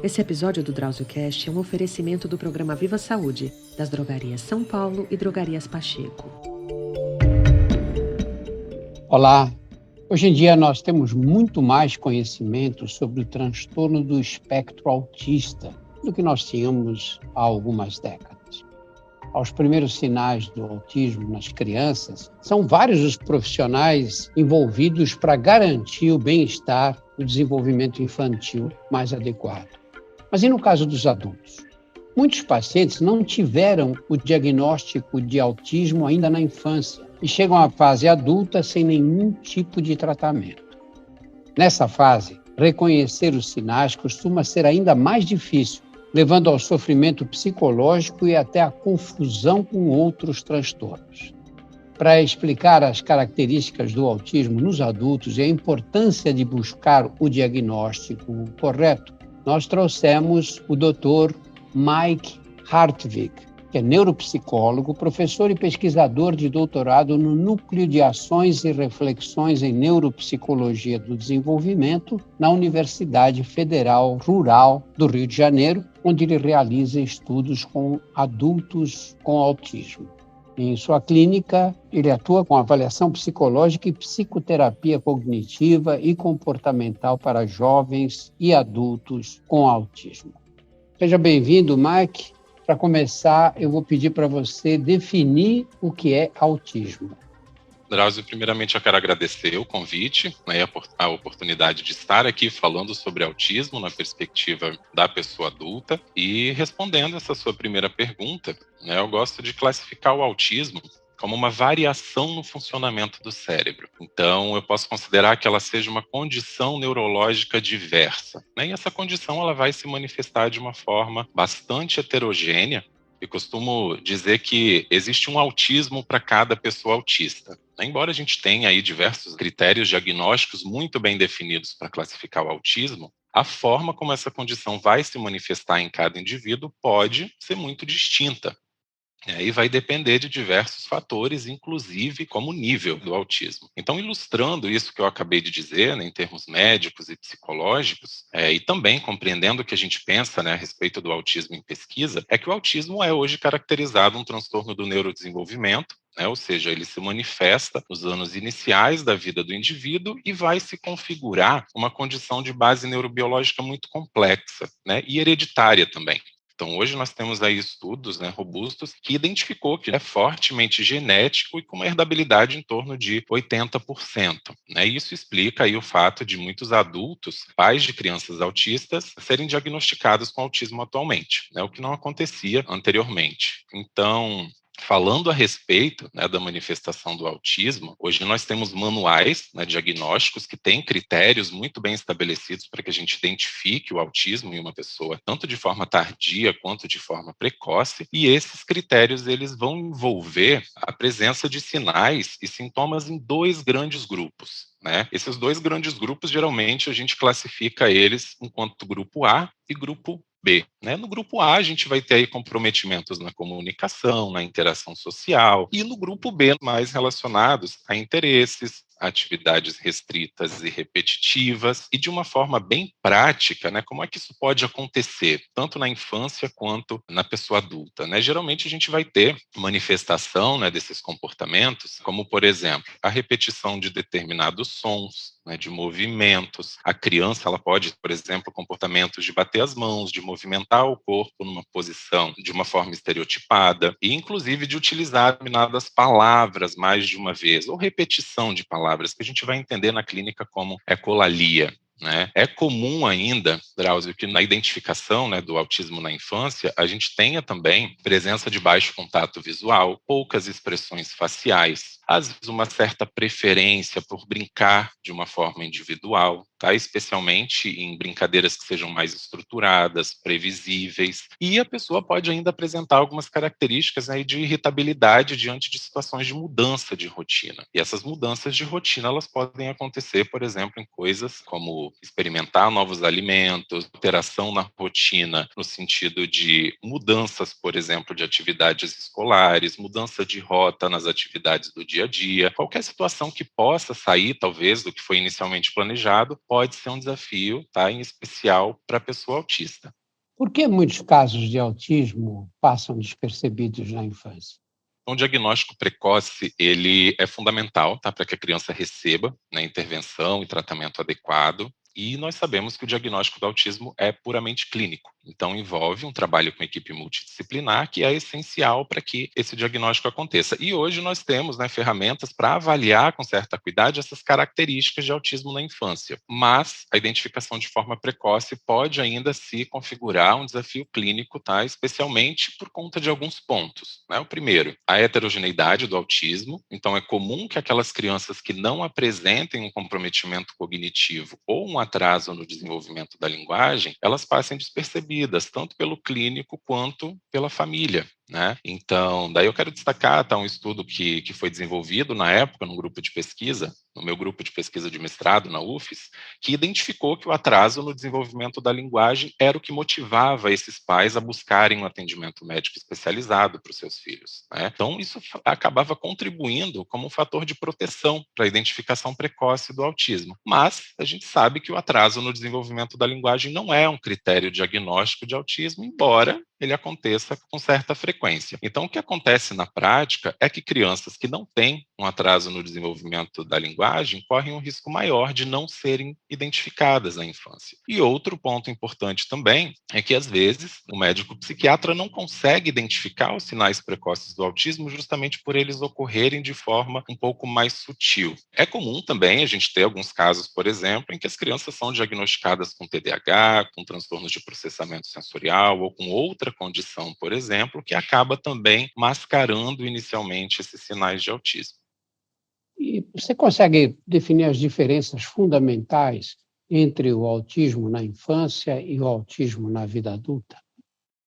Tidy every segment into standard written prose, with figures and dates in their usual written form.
Esse episódio do DrauzioCast é um oferecimento do programa Viva Saúde, das drogarias São Paulo e drogarias Pacheco. Olá! Hoje em dia nós temos muito mais conhecimento sobre o transtorno do espectro autista do que nós tínhamos há algumas décadas. Aos primeiros sinais do autismo nas crianças, são vários os profissionais envolvidos para garantir o bem-estar e o desenvolvimento infantil mais adequado. Mas e no caso dos adultos? Muitos pacientes não tiveram o diagnóstico de autismo ainda na infância e chegam à fase adulta sem nenhum tipo de tratamento. Nessa fase, reconhecer os sinais costuma ser ainda mais difícil, levando ao sofrimento psicológico e até à confusão com outros transtornos. Para explicar as características do autismo nos adultos e a importância de buscar o diagnóstico correto, nós trouxemos o Dr. Mike Hartwig, que é neuropsicólogo, professor e pesquisador de doutorado no Núcleo de Ações e Reflexões em Neuropsicologia do Desenvolvimento na Universidade Federal Rural do Rio de Janeiro, onde ele realiza estudos com adultos com autismo. Em sua clínica, ele atua com avaliação psicológica e psicoterapia cognitiva e comportamental para jovens e adultos com autismo. Seja bem-vindo, Mike. Para começar, eu vou pedir para você definir o que é autismo. Drauzio, primeiramente eu quero agradecer o convite, a oportunidade de estar aqui falando sobre autismo na perspectiva da pessoa adulta e respondendo essa sua primeira pergunta, eu gosto de classificar o autismo como uma variação no funcionamento do cérebro. Então, eu posso considerar que ela seja uma condição neurológica diversa, E essa condição ela vai se manifestar de uma forma bastante heterogênea. Eu costumo dizer que existe um autismo para cada pessoa autista. Embora a gente tenha aí diversos critérios diagnósticos muito bem definidos para classificar o autismo, a forma como essa condição vai se manifestar em cada indivíduo pode ser muito distinta. E aí vai depender de diversos fatores, inclusive como o nível do autismo. Então, ilustrando isso que eu acabei de dizer, em termos médicos e psicológicos, e também compreendendo o que a gente pensa a respeito do autismo em pesquisa, é que o autismo é hoje caracterizado um transtorno do neurodesenvolvimento, ou seja, ele se manifesta nos anos iniciais da vida do indivíduo e vai se configurar uma condição de base neurobiológica muito complexa, e hereditária também. Então, hoje nós temos aí estudos robustos que identificou que é fortemente genético e com uma herdabilidade em torno de 80%. Isso explica aí o fato de muitos adultos, pais de crianças autistas, serem diagnosticados com autismo atualmente, o que não acontecia anteriormente. Então, falando a respeito da manifestação do autismo, hoje nós temos manuais diagnósticos que têm critérios muito bem estabelecidos para que a gente identifique o autismo em uma pessoa, tanto de forma tardia quanto de forma precoce, e esses critérios eles vão envolver a presença de sinais e sintomas em dois grandes grupos. Esses dois grandes grupos, geralmente, a gente classifica eles enquanto grupo A e grupo B. No grupo A, a gente vai ter aí comprometimentos na comunicação, na interação social, e no grupo B, mais relacionados a interesses, atividades restritas e repetitivas, e de uma forma bem prática, como é que isso pode acontecer, tanto na infância quanto na pessoa adulta. Geralmente a gente vai ter manifestação desses comportamentos, como, por exemplo, a repetição de determinados sons, de movimentos. A criança ela pode, por exemplo, comportamentos de bater as mãos, de movimentar o corpo numa posição de uma forma estereotipada, e inclusive de utilizar determinadas palavras mais de uma vez, ou repetição de palavras, que a gente vai entender na clínica como ecolalia. É comum ainda, Drauzio, que na identificação do autismo na infância, a gente tenha também presença de baixo contato visual, poucas expressões faciais, às vezes uma certa preferência por brincar de uma forma individual, especialmente em brincadeiras que sejam mais estruturadas, previsíveis, e a pessoa pode ainda apresentar algumas características de irritabilidade diante de situações de mudança de rotina. E essas mudanças de rotina elas podem acontecer, por exemplo, em coisas como experimentar novos alimentos, alteração na rotina no sentido de mudanças, por exemplo, de atividades escolares, mudança de rota nas atividades do dia a dia. Qualquer situação que possa sair, talvez, do que foi inicialmente planejado, pode ser um desafio, tá? Em especial para a pessoa autista. Por que muitos casos de autismo passam despercebidos na infância? Então, o diagnóstico precoce, ele é fundamental, tá, para que a criança receba, né, intervenção e tratamento adequado. E nós sabemos que o diagnóstico do autismo é puramente clínico. Então, envolve um trabalho com equipe multidisciplinar, que é essencial para que esse diagnóstico aconteça. E hoje nós temos, né, ferramentas para avaliar com certa acuidade essas características de autismo na infância. Mas a identificação de forma precoce pode ainda se configurar um desafio clínico, tá, especialmente por conta de alguns pontos, né? O primeiro, a heterogeneidade do autismo. Então, é comum que aquelas crianças que não apresentem um comprometimento cognitivo ou um atraso no desenvolvimento da linguagem, elas passem despercebidas, tanto pelo clínico quanto pela família, né? Então, daí eu quero destacar, tá, um estudo que foi desenvolvido na época no grupo de pesquisa, no meu grupo de pesquisa de mestrado na UFES, que identificou que o atraso no desenvolvimento da linguagem era o que motivava esses pais a buscarem um atendimento médico especializado para os seus filhos, né? Então, isso acabava contribuindo como um fator de proteção para a identificação precoce do autismo. Mas a gente sabe que o atraso no desenvolvimento da linguagem não é um critério diagnóstico de autismo, embora ele aconteça com certa frequência. Então, o que acontece na prática é que crianças que não têm um atraso no desenvolvimento da linguagem correm um risco maior de não serem identificadas na infância. E outro ponto importante também é que, às vezes, o médico psiquiatra não consegue identificar os sinais precoces do autismo justamente por eles ocorrerem de forma um pouco mais sutil. É comum também a gente ter alguns casos, por exemplo, em que as crianças são diagnosticadas com TDAH, com transtornos de processamento sensorial ou com outra condição, por exemplo, que acaba também mascarando inicialmente esses sinais de autismo. E você consegue definir as diferenças fundamentais entre o autismo na infância e o autismo na vida adulta?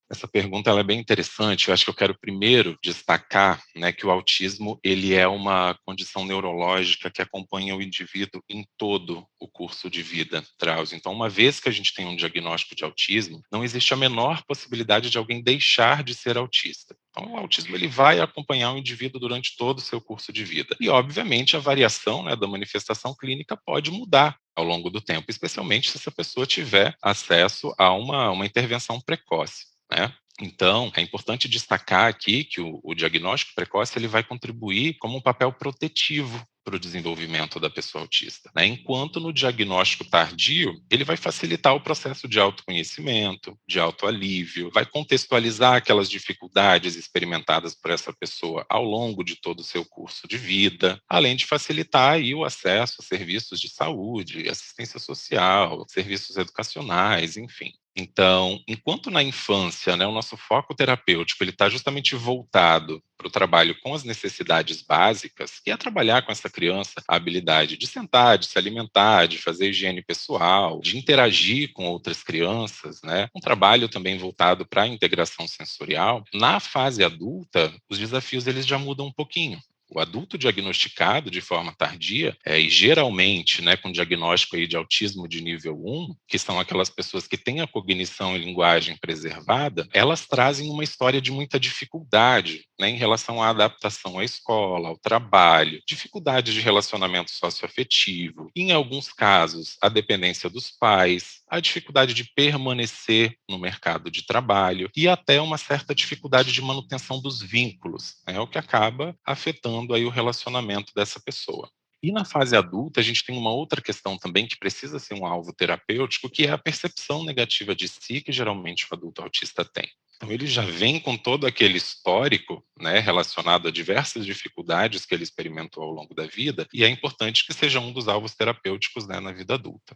Essa pergunta ela é bem interessante. Eu acho que eu quero primeiro destacar, né, que o autismo ele é uma condição neurológica que acompanha o indivíduo em todo o curso de vida, Drauzio. Então, uma vez que a gente tem um diagnóstico de autismo, não existe a menor possibilidade de alguém deixar de ser autista. Então, o autismo ele vai acompanhar o indivíduo durante todo o seu curso de vida. E, obviamente, a variação, né, da manifestação clínica pode mudar ao longo do tempo, especialmente se essa pessoa tiver acesso a uma intervenção precoce, né? Então, é importante destacar aqui que o diagnóstico precoce ele vai contribuir como um papel protetivo para o desenvolvimento da pessoa autista, né? Enquanto no diagnóstico tardio, ele vai facilitar o processo de autoconhecimento, de autoalívio, vai contextualizar aquelas dificuldades experimentadas por essa pessoa ao longo de todo o seu curso de vida, além de facilitar aí o acesso a serviços de saúde, assistência social, serviços educacionais, enfim. Então, enquanto na infância, né, o nosso foco terapêutico ele está justamente voltado para o trabalho com as necessidades básicas, que é trabalhar com essa criança a habilidade de sentar, de se alimentar, de fazer higiene pessoal, de interagir com outras crianças, né? Um trabalho também voltado para a integração sensorial. Na fase adulta, os desafios eles já mudam um pouquinho. O adulto diagnosticado de forma tardia, e geralmente, né, com diagnóstico aí de autismo de nível 1, que são aquelas pessoas que têm a cognição e linguagem preservada, elas trazem uma história de muita dificuldade, né, em relação à adaptação à escola, ao trabalho, dificuldade de relacionamento socioafetivo, em alguns casos, a dependência dos pais, a dificuldade de permanecer no mercado de trabalho e até uma certa dificuldade de manutenção dos vínculos, né, o que acaba afetando aí o relacionamento dessa pessoa. E na fase adulta, a gente tem uma outra questão também que precisa ser um alvo terapêutico, que é a percepção negativa de si que geralmente o adulto autista tem. Então, ele já vem com todo aquele histórico, né, relacionado a diversas dificuldades que ele experimentou ao longo da vida, e é importante que seja um dos alvos terapêuticos, né, na vida adulta.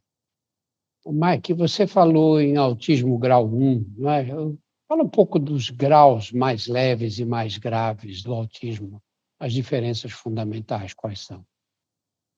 Mike, você falou em autismo grau 1, não é? Fala um pouco dos graus mais leves e mais graves do autismo. As diferenças fundamentais, quais são?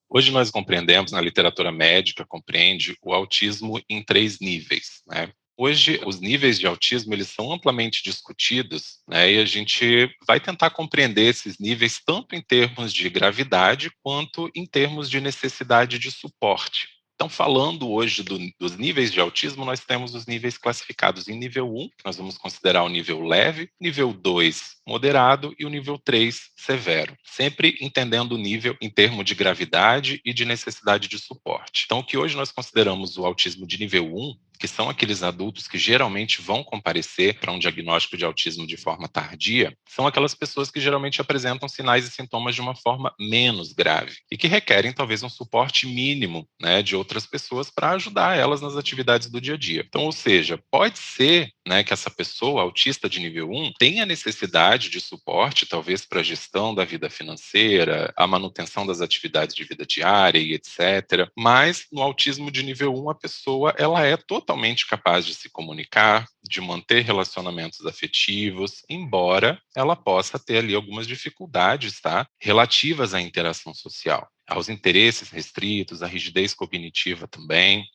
Hoje nós compreendemos, na literatura médica, compreende o autismo em 3 níveis, né? Hoje, os níveis de autismo eles são amplamente discutidos, né, e a gente vai tentar compreender esses níveis tanto em termos de gravidade quanto em termos de necessidade de suporte. Então, falando hoje dos níveis de autismo, nós temos os níveis classificados em nível 1, que nós vamos considerar o nível leve, nível 2, moderado, e o nível 3, severo. Sempre entendendo o nível em termos de gravidade e de necessidade de suporte. Então, o que hoje nós consideramos o autismo de nível 1, que são aqueles adultos que geralmente vão comparecer para um diagnóstico de autismo de forma tardia, são aquelas pessoas que geralmente apresentam sinais e sintomas de uma forma menos grave e que requerem talvez um suporte mínimo, né, de outras pessoas para ajudar elas nas atividades do dia a dia. Então, ou seja, pode ser, né, que essa pessoa autista de nível 1 tenha necessidade de suporte, talvez para a gestão da vida financeira, a manutenção das atividades de vida diária e etc. Mas no autismo de nível 1, a pessoa ela é totalmente capaz de se comunicar, de manter relacionamentos afetivos, embora ela possa ter ali algumas dificuldades, tá, relativas à interação social, aos interesses restritos, à rigidez cognitiva também.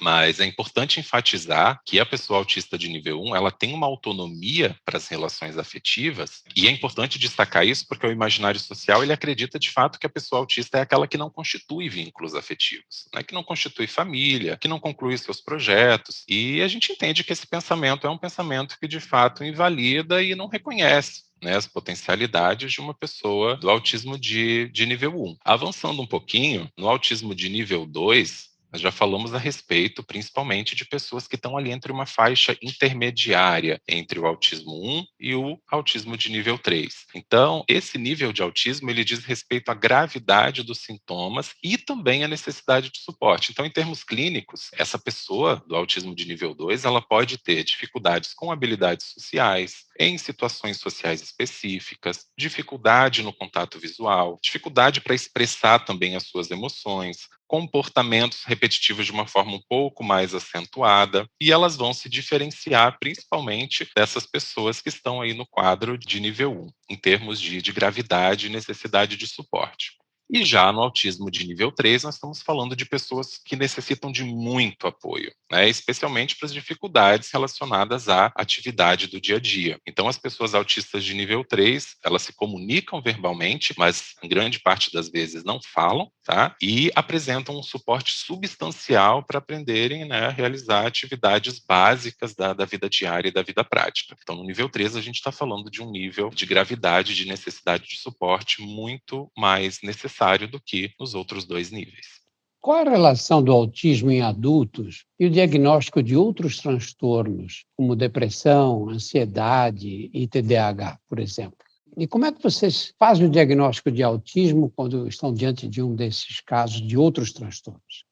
Mas é importante enfatizar que a pessoa autista de nível 1, ela tem uma autonomia para as relações afetivas, e é importante destacar isso porque o imaginário social, ele acredita de fato que a pessoa autista é aquela que não constitui vínculos afetivos, né, que não constitui família, que não conclui seus projetos, e a gente entende que esse pensamento é um pensamento que de fato invalida e não reconhece, né, as potencialidades de uma pessoa do autismo de nível 1. Avançando um pouquinho, no autismo de nível 2, nós já falamos a respeito, principalmente, de pessoas que estão ali entre uma faixa intermediária entre o autismo 1 e o autismo de nível 3. Então, esse nível de autismo, ele diz respeito à gravidade dos sintomas e também à necessidade de suporte. Então, em termos clínicos, essa pessoa do autismo de nível 2, ela pode ter dificuldades com habilidades sociais, em situações sociais específicas, dificuldade no contato visual, dificuldade para expressar também as suas emoções, comportamentos repetitivos de uma forma um pouco mais acentuada, e elas vão se diferenciar principalmente dessas pessoas que estão aí no quadro de nível 1, em termos de gravidade e necessidade de suporte. E já no autismo de nível 3, nós estamos falando de pessoas que necessitam de muito apoio, né, especialmente para as dificuldades relacionadas à atividade do dia a dia. Então, as pessoas autistas de nível 3, elas se comunicam verbalmente, mas em grande parte das vezes não falam, tá? E apresentam um suporte substancial para aprenderem, né, a realizar atividades básicas da vida diária e da vida prática. Então, no nível 3, a gente está falando de um nível de gravidade, de necessidade de suporte muito mais necessário do que nos outros dois níveis. Qual a relação do autismo em adultos e o diagnóstico de outros transtornos, como depressão, ansiedade e TDAH, por exemplo? E como é que vocês fazem o diagnóstico de autismo quando estão diante de um desses casos de outros transtornos?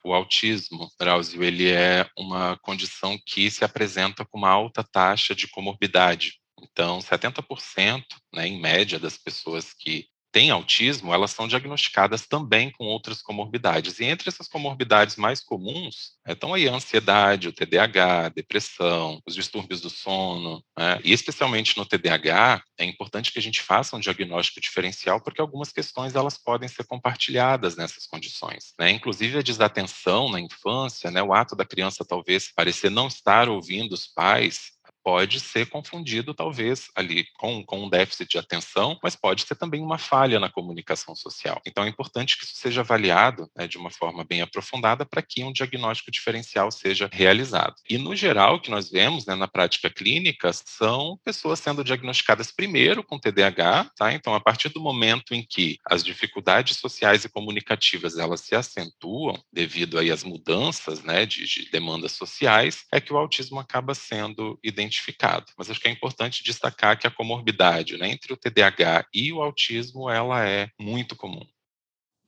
O autismo, Drauzio, ele é uma condição que se apresenta com uma alta taxa de comorbidade. Então, 70%, né, em média, das pessoas que têm autismo, elas são diagnosticadas também com outras comorbidades. E entre essas comorbidades mais comuns, estão aí a ansiedade, o TDAH, a depressão, os distúrbios do sono, né? E especialmente no TDAH, é importante que a gente faça um diagnóstico diferencial, porque algumas questões elas podem ser compartilhadas nessas condições, né? Inclusive a desatenção na infância, né? O ato da criança talvez parecer não estar ouvindo os pais, pode ser confundido, talvez, ali com um déficit de atenção, mas pode ser também uma falha na comunicação social. Então, é importante que isso seja avaliado, né, de uma forma bem aprofundada para que um diagnóstico diferencial seja realizado. E, no geral, o que nós vemos, né, na prática clínica são pessoas sendo diagnosticadas primeiro com TDAH, tá? Então, a partir do momento em que as dificuldades sociais e comunicativas elas se acentuam devido aí às mudanças, né, de demandas sociais, é que o autismo acaba sendo identificado. Mas acho que é importante destacar que a comorbidade, né, entre o TDAH e o autismo, ela é muito comum.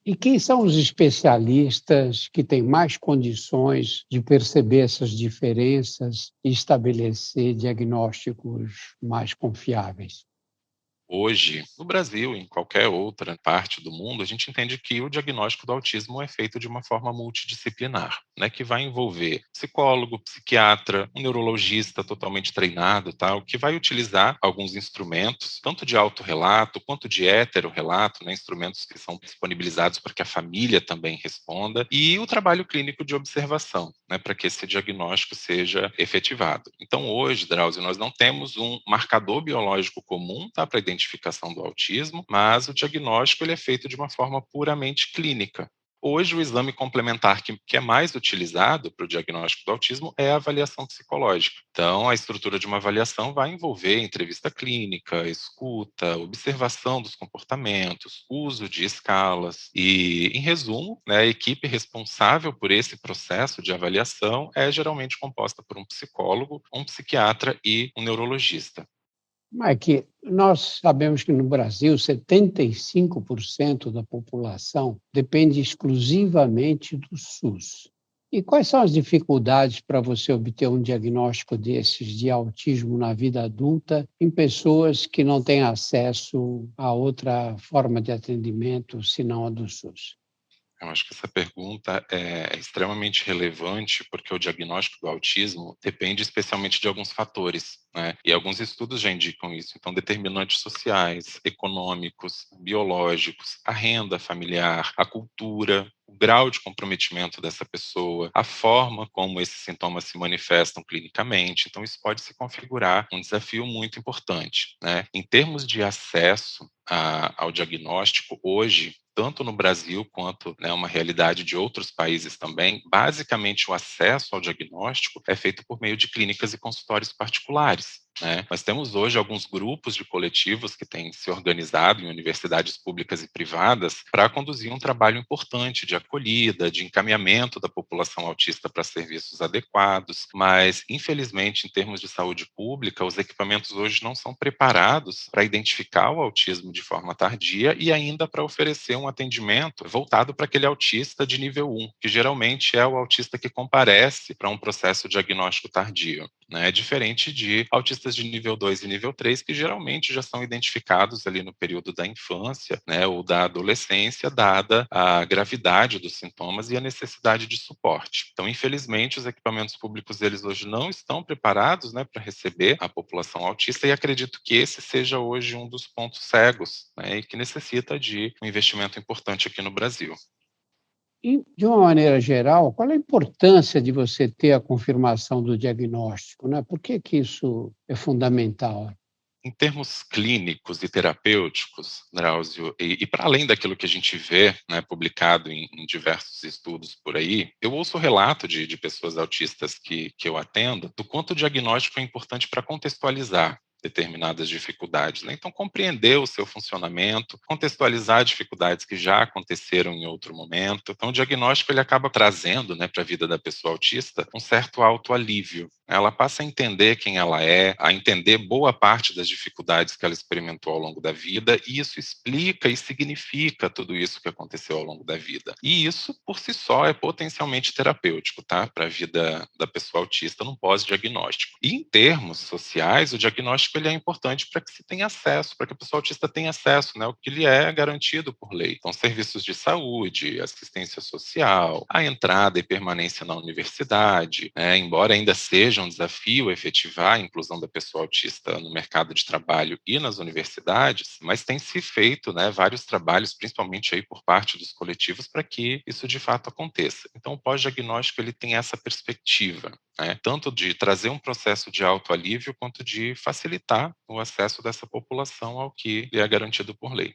E quem são os especialistas que têm mais condições de perceber essas diferenças e estabelecer diagnósticos mais confiáveis? Hoje, no Brasil, em qualquer outra parte do mundo, a gente entende que o diagnóstico do autismo é feito de uma forma multidisciplinar, né, que vai envolver psicólogo, psiquiatra, um neurologista totalmente treinado, tal, que vai utilizar alguns instrumentos, tanto de autorrelato quanto de heterorrelato, né, instrumentos que são disponibilizados para que a família também responda, e o trabalho clínico de observação, né, para que esse diagnóstico seja efetivado. Então, hoje, Drauzio, nós não temos um marcador biológico comum, tá, para identificação do autismo, mas o diagnóstico ele é feito de uma forma puramente clínica. Hoje, o exame complementar que é mais utilizado para o diagnóstico do autismo é a avaliação psicológica. Então, a estrutura de uma avaliação vai envolver entrevista clínica, escuta, observação dos comportamentos, uso de escalas e, em resumo, né, a equipe responsável por esse processo de avaliação é geralmente composta por um psicólogo, um psiquiatra e um neurologista. Mike, nós sabemos que no Brasil 75% da população depende exclusivamente do SUS. E quais são as dificuldades para você obter um diagnóstico desses de autismo na vida adulta em pessoas que não têm acesso a outra forma de atendimento senão a do SUS? Eu acho que essa pergunta é extremamente relevante, porque o diagnóstico do autismo depende especialmente de alguns fatores, né? E alguns estudos já indicam isso. Então, determinantes sociais, econômicos, biológicos, a renda familiar, a cultura, o grau de comprometimento dessa pessoa, a forma como esses sintomas se manifestam clinicamente. Então, isso pode se configurar um desafio muito importante, né? Em termos de acesso ao diagnóstico, hoje, tanto no Brasil quanto, né, uma realidade de outros países também, basicamente o acesso ao diagnóstico é feito por meio de clínicas e consultórios particulares, né? Nós temos hoje alguns grupos de coletivos que têm se organizado em universidades públicas e privadas para conduzir um trabalho importante de acolhida, de encaminhamento da população autista para serviços adequados, mas, infelizmente, em termos de saúde pública, os equipamentos hoje não são preparados para identificar o autismo de forma tardia e ainda para oferecer um atendimento voltado para aquele autista de nível 1, que geralmente é o autista que comparece para um processo diagnóstico tardio, né? Diferente de autistas de nível 2 e nível 3, que geralmente já são identificados ali no período da infância, né, ou da adolescência, dada a gravidade dos sintomas e a necessidade de suporte. Então, infelizmente, os equipamentos públicos, eles hoje não estão preparados, né, para receber a população autista, e acredito que esse seja hoje um dos pontos cegos, né, e que necessita de um investimento importante aqui no Brasil. E, de uma maneira geral, qual é a importância de você ter a confirmação do diagnóstico, né? Por que que isso é fundamental? Em termos clínicos e terapêuticos, Drauzio, e para além daquilo que a gente vê, né, publicado em diversos estudos por aí, eu ouço relato de pessoas autistas que eu atendo, do quanto o diagnóstico é importante para contextualizar determinadas dificuldades, né? Então, compreender o seu funcionamento, contextualizar dificuldades que já aconteceram em outro momento. Então, o diagnóstico, ele acaba trazendo, né, para a vida da pessoa autista um certo autoalívio. Ela passa a entender quem ela é, a entender boa parte das dificuldades que ela experimentou ao longo da vida, e isso explica e significa tudo isso que aconteceu ao longo da vida. E isso, por si só, é potencialmente terapêutico, tá? Para a vida da pessoa autista num pós-diagnóstico. E em termos sociais, o diagnóstico ele é importante para que se tenha acesso, para que a pessoa autista tenha acesso, né? O que lhe é garantido por lei. Então, serviços de saúde, assistência social, a entrada e permanência na universidade, né? Embora ainda seja um desafio efetivar a inclusão da pessoa autista no mercado de trabalho e nas universidades, mas tem se feito, né, vários trabalhos, principalmente aí por parte dos coletivos, para que isso de fato aconteça. Então, o pós-diagnóstico ele tem essa perspectiva, né, tanto de trazer um processo de autoalívio quanto de facilitar o acesso dessa população ao que lhe é garantido por lei.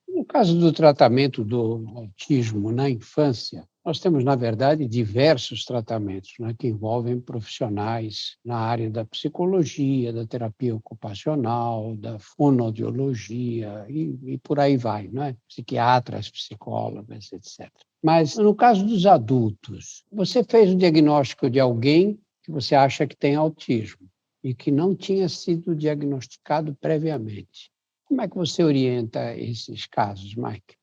No caso do tratamento do autismo na infância, nós temos, na verdade, diversos tratamentos, né, que envolvem profissionais na área da psicologia, da terapia ocupacional, da fonoaudiologia e por aí vai, né? Psiquiatras, psicólogas, etc. Mas, no caso dos adultos, você fez o diagnóstico de alguém que você acha que tem autismo e que não tinha sido diagnosticado previamente. Como é que você orienta esses casos, Mike?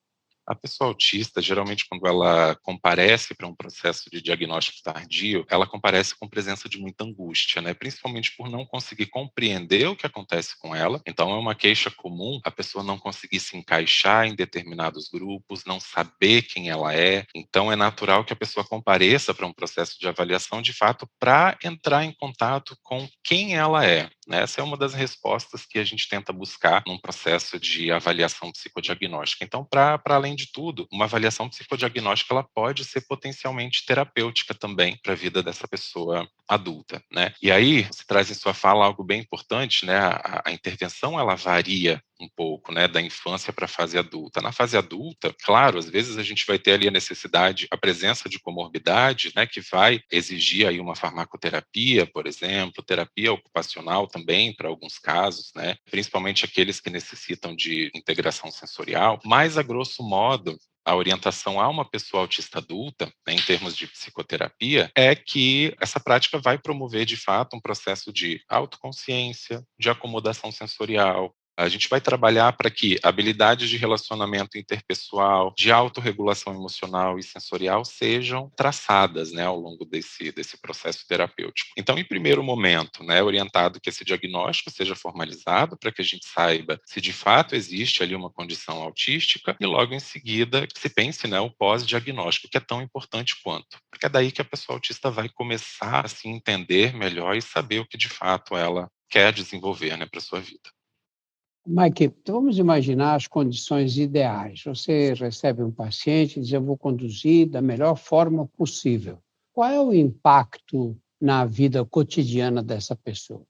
A pessoa autista, geralmente, quando ela comparece para um processo de diagnóstico tardio, ela comparece com presença de muita angústia, né? Principalmente por não conseguir compreender o que acontece com ela. Então, é uma queixa comum a pessoa não conseguir se encaixar em determinados grupos, não saber quem ela é. Então, é natural que a pessoa compareça para um processo de avaliação, de fato, para entrar em contato com quem ela é. Essa é uma das respostas que a gente tenta buscar num processo de avaliação psicodiagnóstica. Então, para além de tudo, uma avaliação psicodiagnóstica ela pode ser potencialmente terapêutica também para a vida dessa pessoa adulta, né? E aí, você traz em sua fala algo bem importante, né? A intervenção ela varia um pouco, né, da infância para a fase adulta. Na fase adulta, claro, às vezes a gente vai ter ali a necessidade, a presença de comorbidade, né, que vai exigir aí uma farmacoterapia, por exemplo, terapia ocupacional também para alguns casos, né, principalmente aqueles que necessitam de integração sensorial, mas a grosso modo, a orientação a uma pessoa autista adulta, né, em termos de psicoterapia, é que essa prática vai promover, de fato, um processo de autoconsciência, de acomodação sensorial. A gente vai trabalhar para que habilidades de relacionamento interpessoal, de autorregulação emocional e sensorial sejam traçadas, né, ao longo desse processo terapêutico. Então, em primeiro momento, né, orientado que esse diagnóstico seja formalizado para que a gente saiba se de fato existe ali uma condição autística e logo em seguida se pense, né, o pós-diagnóstico, que é tão importante quanto. Porque é daí que a pessoa autista vai começar a se entender melhor e saber o que de fato ela quer desenvolver, né, para a sua vida. Mike, então vamos imaginar as condições ideais. Você recebe um paciente e diz, eu vou conduzir da melhor forma possível. Qual é o impacto na vida cotidiana dessa pessoa?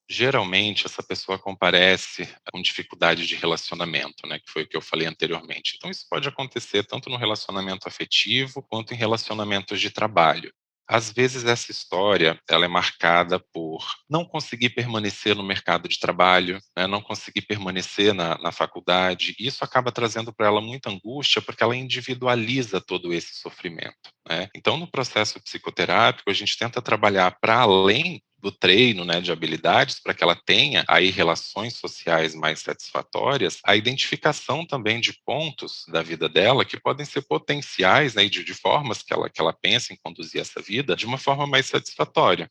Geralmente, essa pessoa comparece com dificuldade de relacionamento, né, que foi o que eu falei anteriormente. Então, isso pode acontecer tanto no relacionamento afetivo quanto em relacionamentos de trabalho. Às vezes, essa história ela é marcada por não conseguir permanecer no mercado de trabalho, né, não conseguir permanecer na faculdade. E isso acaba trazendo para ela muita angústia, porque ela individualiza todo esse sofrimento, né? Então, no processo psicoterápico, a gente tenta trabalhar para além do treino, né, de habilidades, para que ela tenha aí relações sociais mais satisfatórias, a identificação também de pontos da vida dela que podem ser potenciais, né, de formas que ela pensa em conduzir essa vida de uma forma mais satisfatória.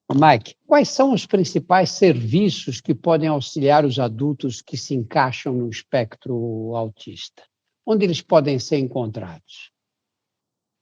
Mike, quais são os principais serviços que podem auxiliar os adultos que se encaixam no espectro autista? Onde eles podem ser encontrados?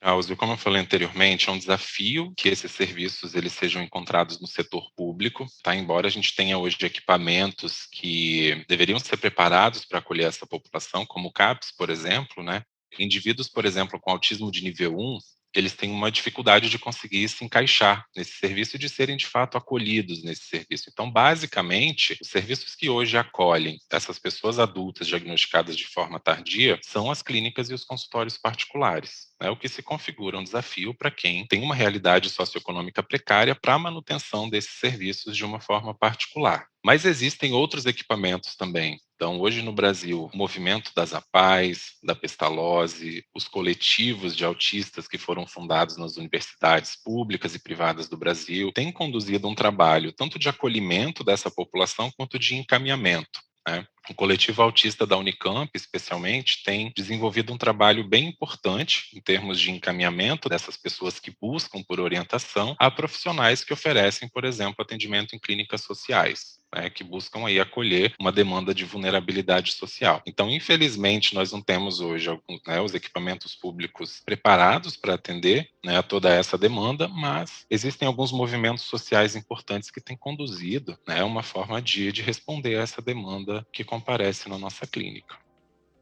Áudio, como eu falei anteriormente, é um desafio que esses serviços eles sejam encontrados no setor público, tá? Embora a gente tenha hoje equipamentos que deveriam ser preparados para acolher essa população, como o CAPS, por exemplo, né? Indivíduos, por exemplo, com autismo de nível 1, eles têm uma dificuldade de conseguir se encaixar nesse serviço e de serem, de fato, acolhidos nesse serviço. Então, basicamente, os serviços que hoje acolhem essas pessoas adultas diagnosticadas de forma tardia são as clínicas e os consultórios particulares, né, o que se configura um desafio para quem tem uma realidade socioeconômica precária para a manutenção desses serviços de uma forma particular. Mas existem outros equipamentos também. Então, hoje no Brasil, o movimento das APAES, da Pestalozzi, os coletivos de autistas que foram fundados nas universidades públicas e privadas do Brasil, têm conduzido um trabalho tanto de acolhimento dessa população quanto de encaminhamento, né? O coletivo autista da Unicamp, especialmente, tem desenvolvido um trabalho bem importante em termos de encaminhamento dessas pessoas que buscam por orientação a profissionais que oferecem, por exemplo, atendimento em clínicas sociais, né, que buscam aí acolher uma demanda de vulnerabilidade social. Então, infelizmente, nós não temos hoje né, os equipamentos públicos preparados para atender, né, a toda essa demanda, mas existem alguns movimentos sociais importantes que têm conduzido, né, uma forma de responder a essa demanda que comparece na nossa clínica.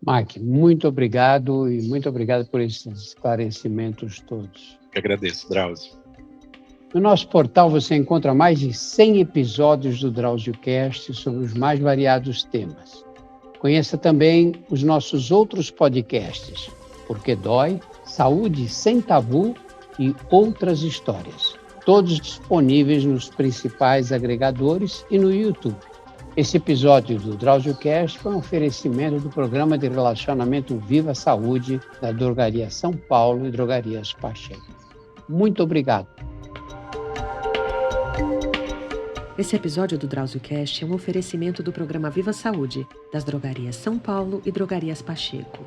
Mike, muito obrigado e muito obrigado por esses esclarecimentos todos. Eu agradeço, Drauzio. No nosso portal você encontra mais de 100 episódios do DrauzioCast sobre os mais variados temas. Conheça também os nossos outros podcasts, Porque Dói, Saúde Sem Tabu e Outras Histórias, todos disponíveis nos principais agregadores e no YouTube. Esse episódio do DrauzioCast foi um oferecimento do Programa de Relacionamento Viva Saúde da Drogaria São Paulo e Drogarias Pacheco. Muito obrigado. Esse episódio do DrauzioCast é um oferecimento do Programa Viva Saúde das Drogarias São Paulo e Drogarias Pacheco.